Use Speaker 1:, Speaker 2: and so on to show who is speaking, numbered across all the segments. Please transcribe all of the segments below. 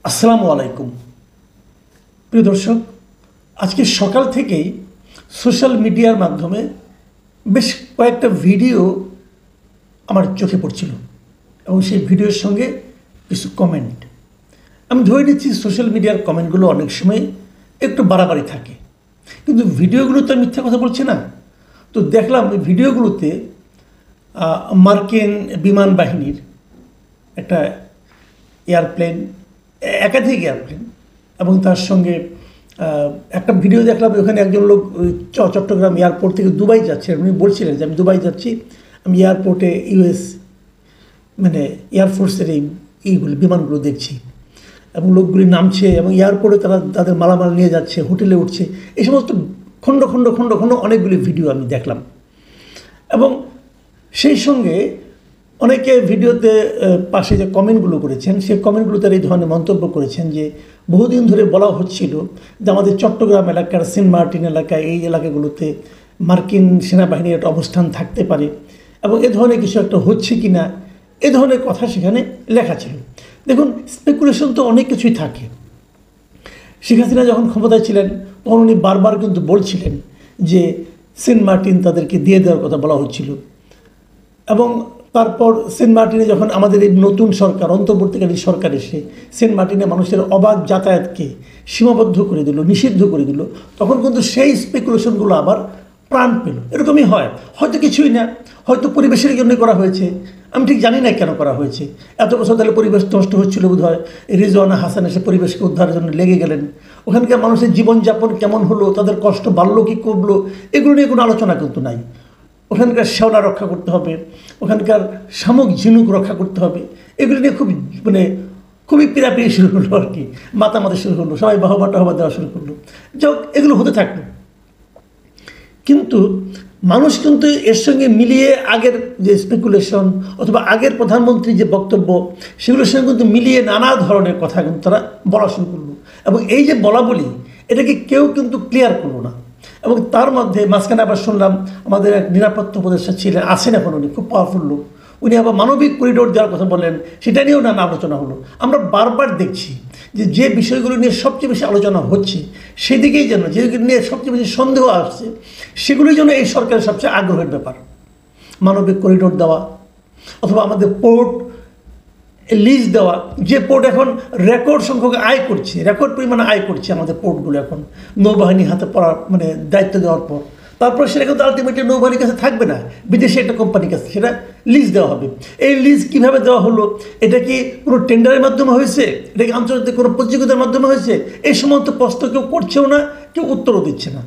Speaker 1: আসসালামু আলাইকুম প্রিয় দর্শক, আজকে সকাল থেকেই সোশ্যাল মিডিয়ার মাধ্যমে বেশ কয়েকটা ভিডিও আমার চোখে পড়ছিল এবং সেই ভিডিওর সঙ্গে কিছু কমেন্ট। আমি ধরে নিচ্ছি সোশ্যাল মিডিয়ার কমেন্টগুলো অনেক সময় একটু বাড়াবাড়ি থাকে, কিন্তু ভিডিওগুলো তো মিথ্যা কথা বলছে না। তো দেখলাম এই ভিডিওগুলোতে মার্কিন বিমান বাহিনীর একটা এয়ারপ্লেন, একাধিক এয়ারপ্লেন, এবং তার সঙ্গে একটা ভিডিও দেখলাম ওখানে একজন লোক চট্টগ্রাম এয়ারপোর্ট থেকে দুবাই যাচ্ছে। উনি বলছিলেন যে আমি দুবাই যাচ্ছি, আমি এয়ারপোর্টে ইউএস এয়ারফোর্সের এইগুলো বিমানগুলো দেখছি এবং লোকগুলি নামছে এবং এয়ারপোর্টে তারা তাদের মালামাল নিয়ে যাচ্ছে, হোটেলে উঠছে। এই সমস্ত খণ্ড খণ্ড খণ্ড খণ্ড অনেকগুলি ভিডিও আমি দেখলাম এবং সেই সঙ্গে অনেকে ভিডিওতে পাশে যে কমেন্টগুলো করেছেন সেই কমেন্টগুলোতে এই ধরনের মন্তব্য করেছেন যে বহুদিন ধরে বলা হচ্ছিল যে আমাদের চট্টগ্রাম এলাকার সেন্ট মার্টিন এলাকায়, এই এলাকাগুলোতে মার্কিন সেনাবাহিনীর একটা অবস্থান থাকতে পারে এবং এ ধরনের কিছু একটা হচ্ছে কি না, এ ধরনের কথা সেখানে লেখা ছিল। দেখুন, স্পেকুলেশন তো অনেক কিছুই থাকে। শেখ হাসিনা যখন ক্ষমতায় ছিলেন তখন উনি বারবার কিন্তু বলছিলেন যে সেন্ট মার্টিন তাদেরকে দিয়ে দেওয়ার কথা বলা হচ্ছিল, এবং তারপর সেন্ট মার্টিনে যখন আমাদের এই নতুন সরকার, অন্তর্বর্তীকালীন সরকার এসে সেন্ট মার্টিনে মানুষের অবাধ যাতায়াতকে সীমাবদ্ধ করে দিল, নিষিদ্ধ করে দিল, তখন কিন্তু সেই স্পেকুলেশনগুলো আবার প্রাণ পেল। এরকমই হয়, হয়তো কিছুই না, হয়তো পরিবেশের জন্যই করা হয়েছে, আমি ঠিক জানি না কেন করা হয়েছে। এত বছর তাহলে পরিবেশ নষ্ট হচ্ছিল বোধ হয়, রিজওয়ানা হাসান এসে পরিবেশকে উদ্ধারের জন্য লেগে গেলেন। ওখানকার মানুষের জীবনযাপন কেমন হলো, তাদের কষ্ট বাড়লো কি কমলো, এগুলো নিয়ে কোনো আলোচনা কিন্তু নাই। ওখানকার শ্যাওলা রক্ষা করতে হবে, ওখানকার শামুক ঝিনুক রক্ষা করতে হবে, এগুলো নিয়ে খুবই পীড়াপিড়ি শুরু হলো আর কি, মাতামাতি শুরু হলো, সবাই বাহবা টাহবা দেওয়া শুরু করলো। যাক, এগুলো হতে থাকলো, কিন্তু মানুষ কিন্তু এর সঙ্গে মিলিয়ে আগের যে স্পেকুলেশন অথবা আগের প্রধানমন্ত্রীর যে বক্তব্য, সেগুলোর সঙ্গে কিন্তু মিলিয়ে নানা ধরনের কথা কিন্তু তারা বলা শুরু করলো, এবং এই যে বলা বলি এটাকে কেউ কিন্তু ক্লিয়ার করলো না। এবং তার মধ্যে মাঝখানে আবার শুনলাম আমাদের এক নিরাপত্তা উপদেষ্টা ছিলেন, আছেন এখন, উনি খুব পাওয়ারফুল লোক, উনি আবার মানবিক করিডোর দেওয়ার কথা বললেন, সেটা নিয়েও নানা আলোচনা হলো। আমরা বারবার দেখছি যে বিষয়গুলো নিয়ে সবচেয়ে বেশি আলোচনা হচ্ছে সেদিকেই যেন, যেগুলো নিয়ে সবচেয়ে বেশি সন্দেহ আসছে সেগুলোই যেন এই সরকারের সবচেয়ে আগ্রহের ব্যাপার। মানবিক করিডোর দেওয়া অথবা আমাদের পোর্ট লিজ দেওয়া, যে পোর্ট এখন রেকর্ড সংখ্যক আয় করছে, রেকর্ড পরিমাণে আয় করছে আমাদের পোর্টগুলো এখন নৌবাহিনী হাতে পড়ার দায়িত্ব দেওয়ার পর, তারপর সেটা কিন্তু আলটিমেটলি নৌবাহিনীর কাছে থাকবে না, বিদেশে একটা কোম্পানির কাছে সেটা লিজ দেওয়া হবে। এই লিজ কীভাবে দেওয়া হলো, এটা কি কোনো টেন্ডারের মাধ্যমে হয়েছে, এটা কি আন্তর্জাতিক কোনো প্রতিযোগিতার মাধ্যমে হয়েছে, এই সমস্ত প্রশ্ন কেউ করছেও না, কেউ উত্তরও দিচ্ছে না,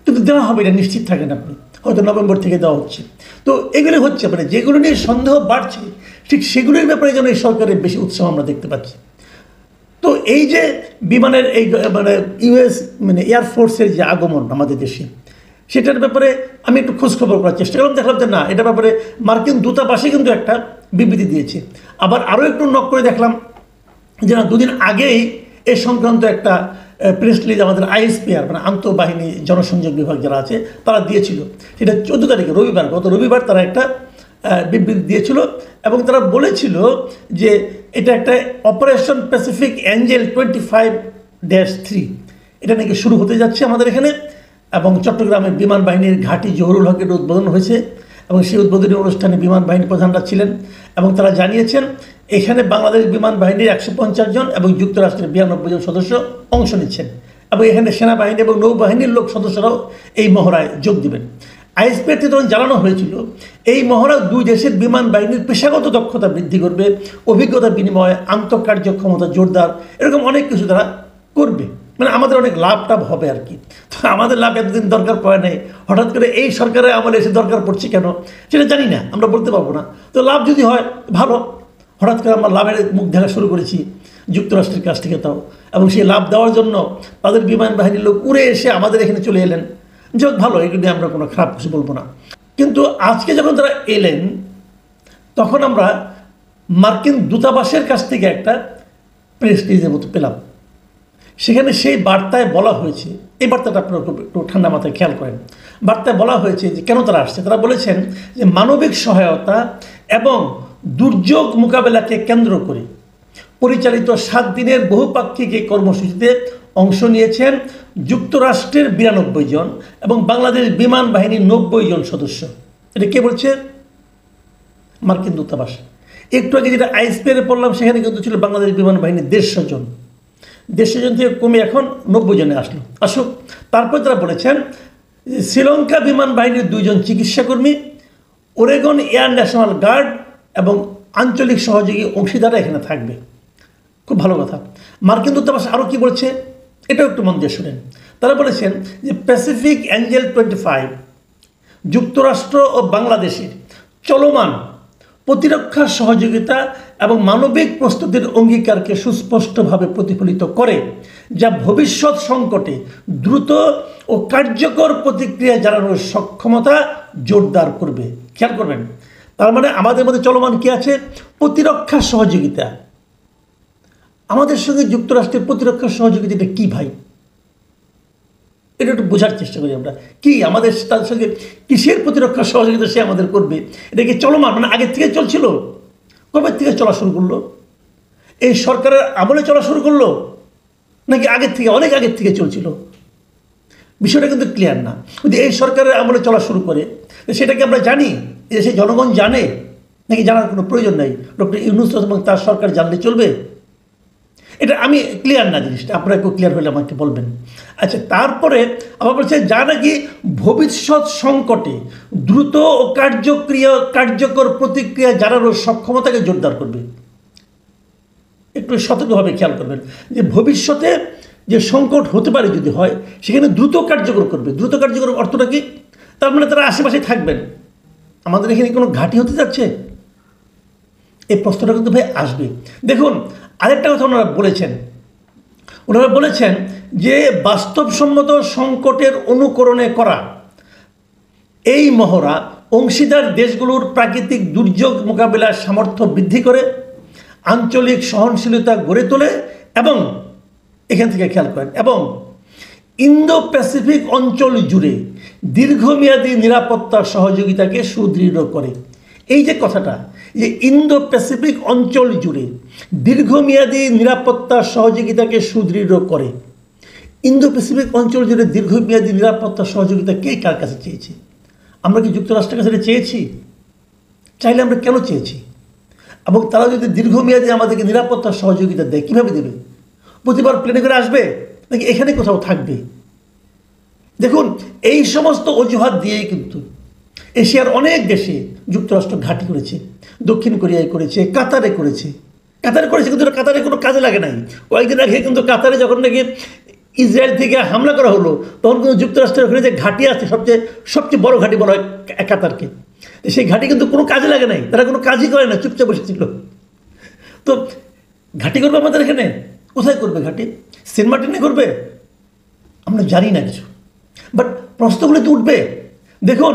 Speaker 1: কিন্তু দেওয়া হবে এটা নিশ্চিত থাকেন আপনি, হয়তো নভেম্বর থেকে দেওয়া হচ্ছে। তো এগুলো হচ্ছে যেগুলো নিয়ে সন্দেহ বাড়ছে ঠিক সেগুলোর ব্যাপারে যেন এই সরকারের বেশি উৎসাহ আমরা দেখতে পাচ্ছি। তো এই যে বিমানের এই ইউএস এয়ারফোর্সের যে আগমন আমাদের দেশে, সেটার ব্যাপারে আমি একটু খোঁজখবর করার চেষ্টা করলাম, দেখলাম যে না, এটার ব্যাপারে মার্কিন দূতাবাসে কিন্তু একটা বিবৃতি দিয়েছে। আবার আরও একটু নক করে দেখলাম যে না, দুদিন আগেই এ সংক্রান্ত একটা প্রেস রিলিজ আমাদের আইএসপিআর আন্তঃবাহিনী জনসংযোগ বিভাগ যারা আছে তারা দিয়েছিল। সেটা 14 তারিখে রবিবার, গত রবিবার তারা একটা বিবৃতি দিয়েছিল এবং তারা বলেছিল যে এটা একটা অপারেশন প্যাসিফিক অ্যাঞ্জেল 25-3 এটা নাকি শুরু হতে যাচ্ছে আমাদের এখানে, এবং চট্টগ্রামের বিমান বাহিনীর ঘাঁটি জহুরুল হকের উদ্বোধন হয়েছে এবং সেই উদ্বোধনী অনুষ্ঠানে বিমান বাহিনী প্রধানরা ছিলেন এবং তারা জানিয়েছেন এখানে বাংলাদেশ বিমান বাহিনীর 150 জন এবং যুক্তরাষ্ট্রের 92 জন সদস্য অংশ নিচ্ছেন, এবং এখানে সেনাবাহিনী এবং নৌবাহিনীর সদস্যরাও এই মহড়ায় যোগ দেবেন। আইএসপিআরতে তখন জানানো হয়েছিল এই মহড়া দুই দেশের বিমান বাহিনীর পেশাগত দক্ষতা বৃদ্ধি করবে, অভিজ্ঞতা বিনিময়, আন্তঃকার্যক্ষমতা জোরদার, এরকম অনেক কিছু তারা করবে, আমাদের অনেক লাভ টাভ হবে আর কি। তো আমাদের লাভ এতদিন দরকার পড়ে নাই, হঠাৎ করে এই সরকারে আমলে এসে দরকার পড়ছে কেন সেটা জানি না, আমরা বলতে পারবো না। তো লাভ যদি হয় ভালো, হঠাৎ করে আমরা লাভের মুখ দেখা শুরু করেছি যুক্তরাষ্ট্রের কাছ থেকে তাও, এবং সেই লাভ দেওয়ার জন্য তাদের বিমান বাহিনীর লোক উড়ে এসে আমাদের এখানে চলে এলেন, যাক ভালো, এগুলো নিয়ে আমরা কোনো খারাপ কিছু বলবো না। কিন্তু আজকে যখন তারা এলেন তখন আমরা মার্কিন দূতাবাসের কাছ থেকে একটা প্রেস রিলিজের মতো পেলাম, সেখানে সেই বার্তায় বলা হয়েছে, এই বার্তাটা আপনারা একটু ঠান্ডা মাথায় খেয়াল করেন। বার্তায় বলা হয়েছে যে কেন তারা আসছে, তারা বলেছেন যে মানবিক সহায়তা এবং দুর্যোগ মোকাবেলাকে কেন্দ্র করে পরিচালিত 7 দিনের বহুপাক্ষিক এই কর্মসূচিতে অংশ নিয়েছেন যুক্তরাষ্ট্রের 92 জন এবং বাংলাদেশ বিমান বাহিনীর 90 জন সদস্য। এটা কে বলছে? মার্কিন দূতাবাস। একটু আগে যেটা আইএসপিআরে পড়লাম সেখানে কিন্তু ছিল বাংলাদেশ বিমান বাহিনীর 150 জন। 150 জন থেকে কমে এখন 90 জনে আসুক। তারপর তারা বলেছেন শ্রীলঙ্কা বিমান বাহিনীর 2 জন চিকিৎসাকর্মী, ওরেগন এয়ার ন্যাশনাল গার্ড এবং আঞ্চলিক সহযোগী অংশীদাররা এখানে থাকবে। খুব ভালো কথা। মার্কিন দূতাবাস আরও কি বলছে এটাও একটু মন দিয়ে শুনেন। তারা বলেছেন যে প্যাসিফিক অ্যাঞ্জেল 25 যুক্তরাষ্ট্র ও বাংলাদেশের চলমান প্রতিরক্ষা সহযোগিতা এবং মানবিক প্রস্তুতির অঙ্গীকারকে সুস্পষ্টভাবে প্রতিফলিত করে, যা ভবিষ্যৎ সংকটে দ্রুত ও কার্যকর প্রতিক্রিয়া জানানোর সক্ষমতা জোরদার করবে। খেয়াল করবেন, তার মানে আমাদের মধ্যে চলমান কি আছে? প্রতিরক্ষা সহযোগিতা। আমাদের সঙ্গে যুক্তরাষ্ট্রের প্রতিরক্ষা সহযোগিতাটা কি ভাই? এটা একটু বোঝার চেষ্টা করি আমরা। কি আমাদের তার সঙ্গে কিসের প্রতিরক্ষা সহযোগিতা সে আমাদের করবে? এটা কি চলমান, মানে আগের থেকে চলছিল? কবে থেকে চলা শুরু করলো? এই সরকারের আমলে চলা শুরু করলো নাকি আগের থেকে, অনেক আগের থেকে চলছিল? বিষয়টা কিন্তু ক্লিয়ার না। যদি এই সরকারের আমলে চলা শুরু করে সেটাকে আমরা জানি, সে জনগণ জানে নাকি জানার কোনো প্রয়োজন নেই? ডক্টর ইউনূস এবং তার সরকার জানলে চলবে? এটা আমি ক্লিয়ার না জিনিসটা, আপনারা একটু ক্লিয়ার হলে আমাকে বলবেন। আচ্ছা, তারপরে আবার বলছে যা নাকি ভবিষ্যৎ সংকটে দ্রুত ও কার্যকর প্রতিক্রিয়া জানানোর সক্ষমতাকে জোরদার করবে। একটু সতর্কভাবে খেয়াল করবেন যে ভবিষ্যতে যে সংকট হতে পারে যদি হয় সেখানে দ্রুত কার্যকর করবে। দ্রুত কার্যকর অর্থটা কি? তার মানে তারা আশেপাশে থাকবেন। আমাদের এখানে কোনো ঘাঁটি হতে যাচ্ছে? এই প্রশ্নটা কিন্তু ভাই আসবে। দেখুন, আরেকটা কথা ওনারা বলেছেন যে বাস্তবসম্মত সংকটের অনুকরণে করা এই মহড়া অংশীদার দেশগুলোর প্রাকৃতিক দুর্যোগ মোকাবিলার সামর্থ্য বৃদ্ধি করে, আঞ্চলিক সহনশীলতা গড়ে তোলে এবং এখান থেকে খেয়াল করেন, এবং ইন্দো প্যাসিফিক অঞ্চল জুড়ে দীর্ঘমেয়াদী নিরাপত্তা সহযোগিতাকে সুদৃঢ় করে। এই যে কথাটা, যে ইন্দো প্যাসিফিক অঞ্চল জুড়ে দীর্ঘমেয়াদী নিরাপত্তা সহযোগিতাকে সুদৃঢ় করে। ইন্দো প্যাসিফিক অঞ্চল জুড়ে দীর্ঘমেয়াদী নিরাপত্তা সহযোগিতা কে কার কাছে চেয়েছে? আমরা কি যুক্তরাষ্ট্রের কাছে চেয়েছি? চাইলে আমরা কেন চেয়েছি? এবং তারা যদি দীর্ঘমেয়াদী আমাদেরকে নিরাপত্তা সহযোগিতা দেয়, কীভাবে দেবে? প্রতিবার প্লেনে করে আসবে নাকি এখানে কোথাও থাকবে? দেখুন, এই সমস্ত অজুহাত দিয়েই কিন্তু এশিয়ার অনেক দেশে যুক্তরাষ্ট্র ঘাঁটি করেছে। দক্ষিণ কোরিয়ায় করেছে, কাতারে করেছে কিন্তু কাতারে কোনো কাজে লাগে নাই। কয়েকদিন আগে কিন্তু কাতারে যখন নাকি ইসরায়েল থেকে হামলা করা হলো তখন কিন্তু যুক্তরাষ্ট্রের ওখানে যে ঘাঁটি আছে সবচেয়ে বড় ঘাঁটি বলা হয় কাতারকে, সেই ঘাঁটি কিন্তু কোনো কাজে লাগে নাই। তারা কোনো কাজই করে না, চুপচাপ বসেছিল। তো ঘাঁটি করবে আমাদের এখানে? কোথায় করবে ঘাঁটি? সেন্ট মার্টিনে করবে? আমরা জানি না কিছু, বাট প্রশ্নগুলো তো উঠবে। দেখুন,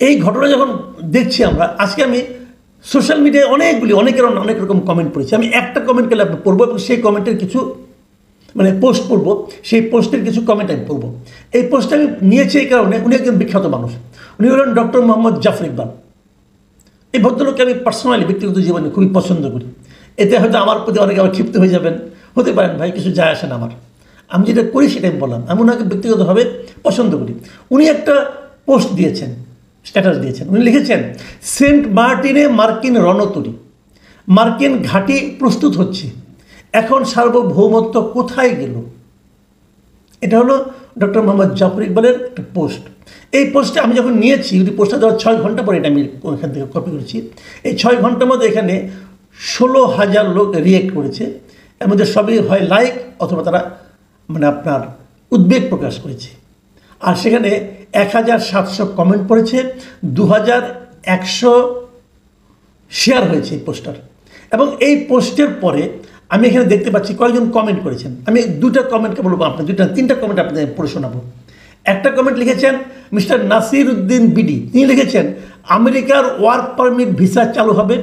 Speaker 1: এই ঘটনা যখন দেখছি আমরা, আজকে আমি সোশ্যাল মিডিয়ায় অনেকের অনেক রকম কমেন্ট পড়েছি। আমি একটা কমেন্ট করলে আপনি পড়বো এবং সেই কমেন্টের কিছু পোস্ট পড়ব, সেই পোস্টের কিছু কমেন্ট আমি পড়ব। এই পোস্টটা আমি নিয়েছি এই কারণে, উনি একজন বিখ্যাত মানুষ। উনি হলেন ডক্টর মোহাম্মদ জাফর ইকবাল। এই ভদ্রলোককে আমি পার্সোনালি ব্যক্তিগত জীবনে খুবই পছন্দ করি। এতে হয়তো আমার প্রতি অনেকে আবার ক্ষিপ্ত হয়ে যাবেন, হতে পারেন ভাই, কিছু যায় আসে না আমার। আমি যেটা করি সেটাই আমি বললাম। আমি ওনাকে ব্যক্তিগতভাবে পছন্দ করি। উনি একটা পোস্ট দিয়েছেন, স্ট্যাটাস দিয়েছেন। উনি লিখেছেন, সেন্ট মার্টিনে মার্কিন রণতরী, মার্কিন ঘাঁটি প্রস্তুত হচ্ছে, এখন সার্বভৌমত্ব কোথায় গেল? এটা হলো ডক্টর মোহাম্মদ জাফর ইকবালের একটা পোস্ট। এই পোস্টে আমি যখন নিয়েছি, ওই পোস্টটা দেওয়ার 6 ঘন্টা পরে এটা আমি ওখান থেকে কপি করেছি। এই 6 ঘন্টার মধ্যে এখানে 16,000 লোক রিয়েক্ট করেছে। এর মধ্যে সবই হয় লাইক অথবা তারা আপনার উদ্বেগ প্রকাশ করেছে। আর সেখানে 1700 কমেন্ট পড়েছে, 2100 শেয়ার হয়েছে এই পোস্টার। এবং এই পোস্টের পরে আমি এখানে দেখতে পাচ্ছি কয়েকজন কমেন্ট করেছেন। আমি 2টা কমেন্টকে বলবো, আপনার 3টা কমেন্ট আপনাদের পড়ে শোনাবো। একটা কমেন্ট লিখেছেন মিস্টার নাসির উদ্দিন বিডি। তিনি লিখেছেন, আমেরিকার ওয়ার্ক পারমিট ভিসা চালু হবে,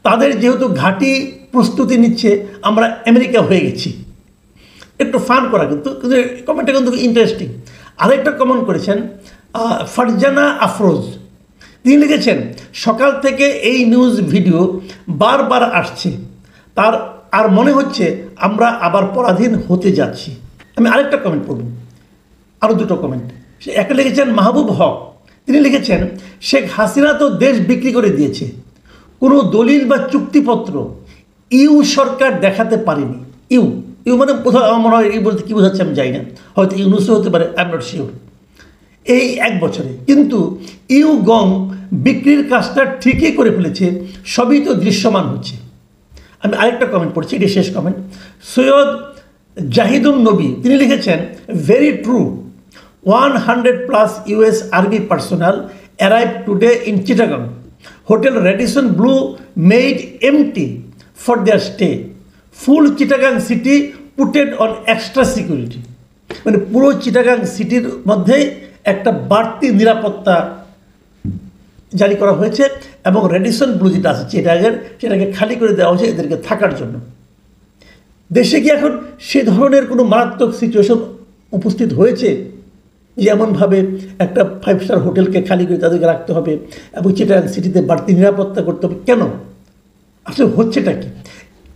Speaker 1: তাদের যেহেতু ঘাঁটি প্রস্তুতি নিচ্ছে, আমরা আমেরিকা হয়ে গেছি। একটু ফান করা, কিন্তু কমেন্টটা কিন্তু ইন্টারেস্টিং। আরেকটা কমেন্ট করেছেন ফারজানা আফরোজ। তিনি লিখেছেন, সকাল থেকে এই নিউজ ভিডিও বারবার আসছে, তার আর মনে হচ্ছে আমরা আবার পরাধীন হতে যাচ্ছি। আমি আরেকটা কমেন্ট পড়ব, আরও দুটো কমেন্ট। সে একটা লিখেছেন মাহবুব হক, তিনি লিখেছেন শেখ হাসিনা তো দেশ বিক্রি করে দিয়েছে, কোনো দলিল বা চুক্তিপত্র ইউ সরকার দেখাতে পারেনি। ইউ ইউ মানে কোথাও আমার মনে হয় এই বলতে কী বোঝাচ্ছে আমি জানি না, হয়তো ইউনুসও হতে পারে, আই এম নট শিওর। এই 1 বছরে কিন্তু ইউ গং বিক্রির কাজটা ঠিকই করে ফেলেছে, সবই তো দৃশ্যমান হচ্ছে। আমি আরেকটা কমেন্ট পড়ছি, এটি শেষ কমেন্ট। সৈয়দ জাহিদুল নবী তিনি লিখেছেন very true, 100+ US Army personnel arrived today in Chittagong. Hotel Radisson Blu made empty for their stay. Full Chittagong city put on extra security. মানে পুরো চিটাগাং সিটির মধ্যে একটা বাড়তি নিরাপত্তা জারি করা হয়েছে এবং রেডিসন ব্লু যেটা আছে চিটাগাংয়ের, সেটাকে খালি করে দেওয়া হয়েছে এদেরকে থাকার জন্য। দেশে কি এখন সে ধরনের কোনো মারাত্মক সিচুয়েশন উপস্থিত হয়েছে যেমনভাবে একটা 5 স্টার হোটেলকে খালি করে তাদেরকে রাখতে হবে এবং চিটাগাং সিটিতে বাড়তি নিরাপত্তা করতে হবে? কেন? আসলে হচ্ছেটা কি?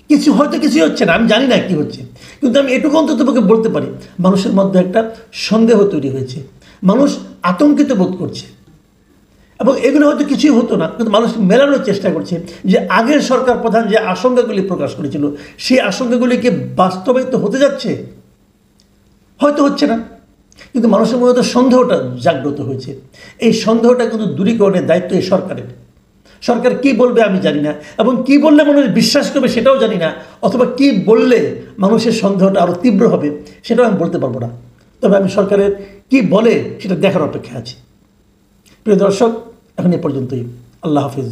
Speaker 1: কিছু হয়তো কিছুই হচ্ছে না, আমি জানি না কি হচ্ছে, কিন্তু আমি এটুকু অন্তত তোমাকে বলতে পারি মানুষের মধ্যে একটা সন্দেহ তৈরি হয়েছে, মানুষ আতঙ্কিত বোধ করছে এবং এগুলো হয়তো কিছুই হতো না, কিন্তু মানুষ মেলানোর চেষ্টা করছে যে আগের সরকার প্রধান যে আশঙ্কাগুলি প্রকাশ করেছিল সেই আশঙ্কাগুলিকে বাস্তবায়িত হতে যাচ্ছে, হয়তো হচ্ছে না, কিন্তু মানুষের মধ্যে সন্দেহটা জাগ্রত হয়েছে। এই সন্দেহটা কিন্তু দূরীকরণের দায়িত্ব এই সরকারের। সরকার কি বলবে আমি জানি না, এবং কি বললে মানুষ বিশ্বাস করবে সেটাও জানি না, অথবা কি বললে মানুষের সন্দেহটা আরও তীব্র হবে সেটাও আমি বলতে পারবো না। তবে আমি সরকারের কি বলে সেটা দেখার অপেক্ষা আছি। প্রিয় দর্শক, এখন এ পর্যন্তই। আল্লাহ হাফিজ।